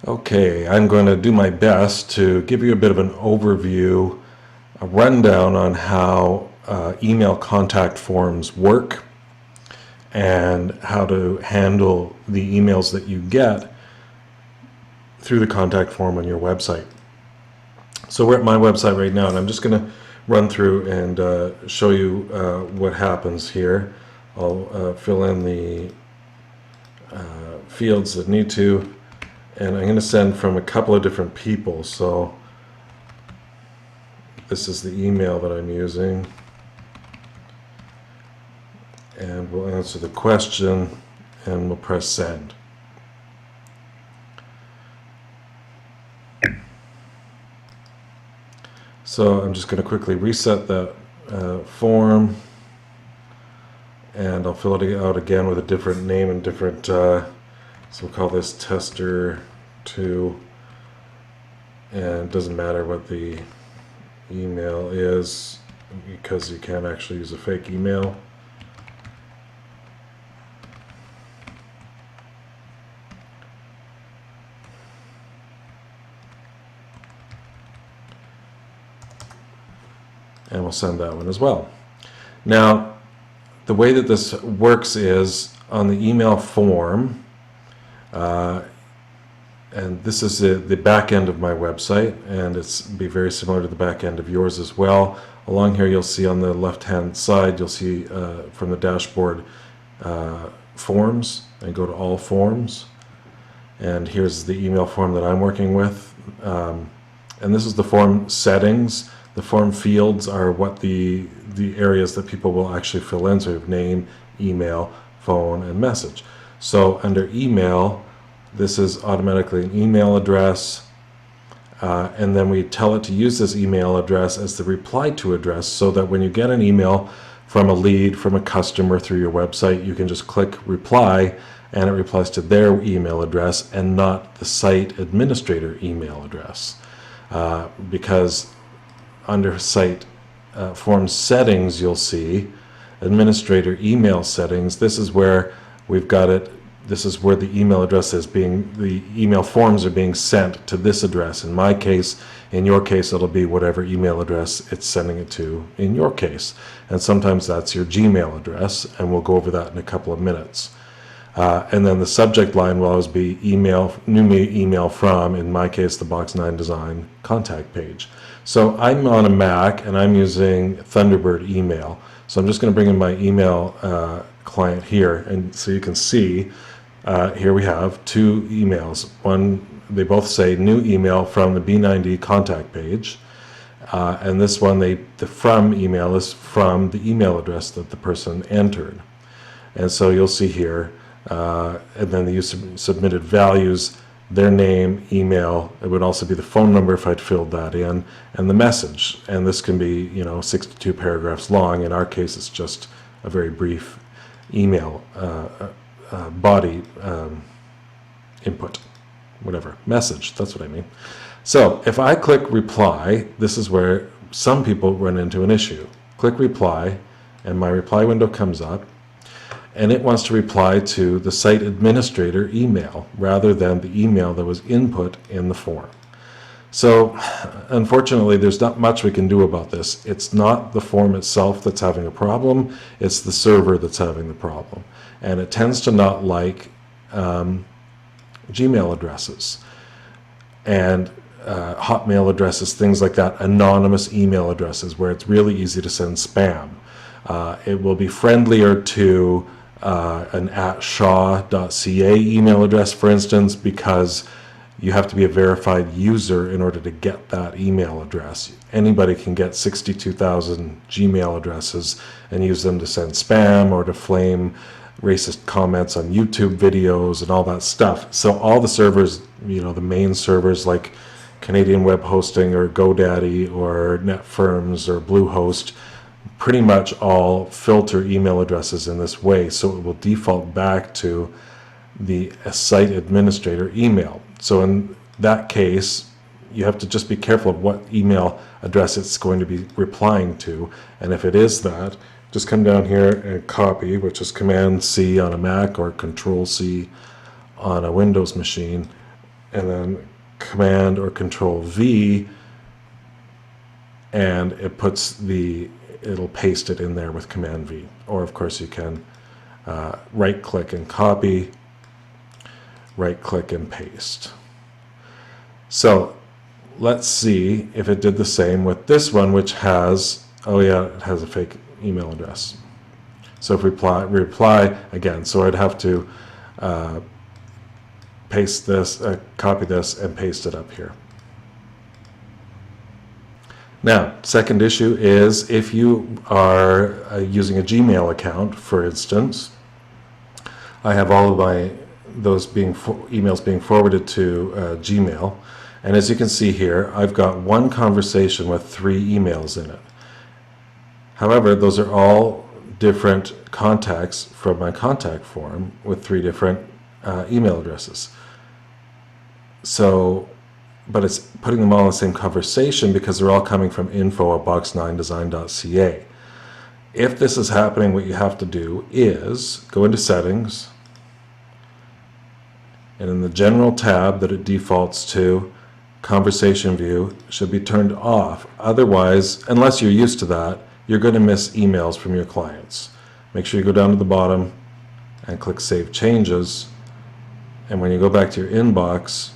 Okay, I'm going to do my best to give you a bit of an overview, a rundown on how email contact forms work and how to handle the emails that you get through the contact form on your website. So we're at my website right now, and I'm just going to run through and show you what happens here. I'll fill in the fields that need to, and I'm going to send from a couple of different people. So this is the email that I'm using, and we'll answer the question and we'll press send. So I'm just going to quickly reset that form, and I'll fill it out again with a different name and different, so we'll call this tester 2, and it doesn't matter what the email is because you can't actually use a fake email. And we'll send that one as well. Now, the way that this works is on the email form, and this is the back end of my website, and it's be very similar to the back end of yours as well. Along here you'll see on the left hand side, you'll see from the dashboard forms, and go to all forms, and here's the email form that I'm working with, and this is the form settings. The form fields are what the areas that people will actually fill in, so you have name, email, phone, and message. So under email, this is automatically an email address, and then we tell it to use this email address as the reply to address, so that when you get an email from a lead, from a customer through your website, you can just click reply, and it replies to their email address and not the site administrator email address, because under site form settings, you'll see administrator email settings. This is where we've got it. This is where the email address is being, the email forms are being sent to this address. In my case, in your case, it'll be whatever email address it's sending it to in your case. And sometimes that's your Gmail address, and we'll go over that in a couple of minutes. And then the subject line will always be email, new email from, in my case, the Box 9 Design contact page. So I'm on a Mac and I'm using Thunderbird email. So I'm just going to bring in my email client here, and so you can see here we have two emails. One, they both say new email from the B9D contact page, and this one, the from email is from the email address that the person entered. And so you'll see here, and then the submitted values, their name, email, it would also be the phone number if I'd filled that in, and the message. And this can be, 62 paragraphs long. In our case, it's just a very brief email body input, whatever, message, that's what I mean. So if I click reply, this is where some people run into an issue. Click reply, and my reply window comes up, and it wants to reply to the site administrator email rather than the email that was input in the form. So unfortunately, there's not much we can do about this. It's not the form itself that's having a problem, it's the server that's having the problem. And it tends to not like Gmail addresses and Hotmail addresses, things like that, anonymous email addresses where it's really easy to send spam. It will be friendlier to an @shaw.ca email address, for instance, because you have to be a verified user in order to get that email address. Anybody can get 62,000 Gmail addresses and use them to send spam or to flame racist comments on YouTube videos and all that stuff. So all the servers, the main servers like Canadian Web Hosting or GoDaddy or NetFirms or Bluehost, pretty much all filter email addresses in this way, so it will default back to the site administrator email. So in that case, you have to just be careful of what email address it's going to be replying to, and if it is that, just come down here and copy, which is Command-C on a Mac or Control-C on a Windows machine, and then Command or Control V, and it'll paste it in there with Command V. Or of course you can right click and copy, right click and paste. So let's see if it did the same with this one, which has, oh yeah, it has a fake email address. So if we reply again, so I'd have to paste this, copy this, and paste it up here. Now, second issue is if you are using a Gmail account, for instance. I have all of those emails being forwarded to Gmail, and as you can see here, I've got one conversation with 3 emails in it. However, those are all different contacts from my contact form with 3 different email addresses. So, but it's putting them all in the same conversation because they're all coming from info@box9design.ca. If this is happening, what you have to do is go into Settings, and in the General tab that it defaults to, Conversation View should be turned off. Otherwise, unless you're used to that, you're going to miss emails from your clients. Make sure you go down to the bottom and click Save Changes, and when you go back to your inbox,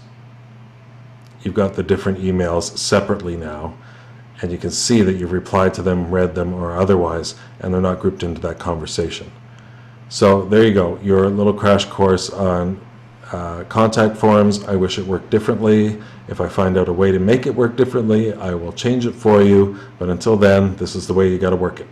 you've got the different emails separately now, and you can see that you've replied to them, read them, or otherwise, and they're not grouped into that conversation. So there you go, your little crash course on contact forms. I wish it worked differently. If I find out a way to make it work differently, I will change it for you, but until then, this is the way you got to work it.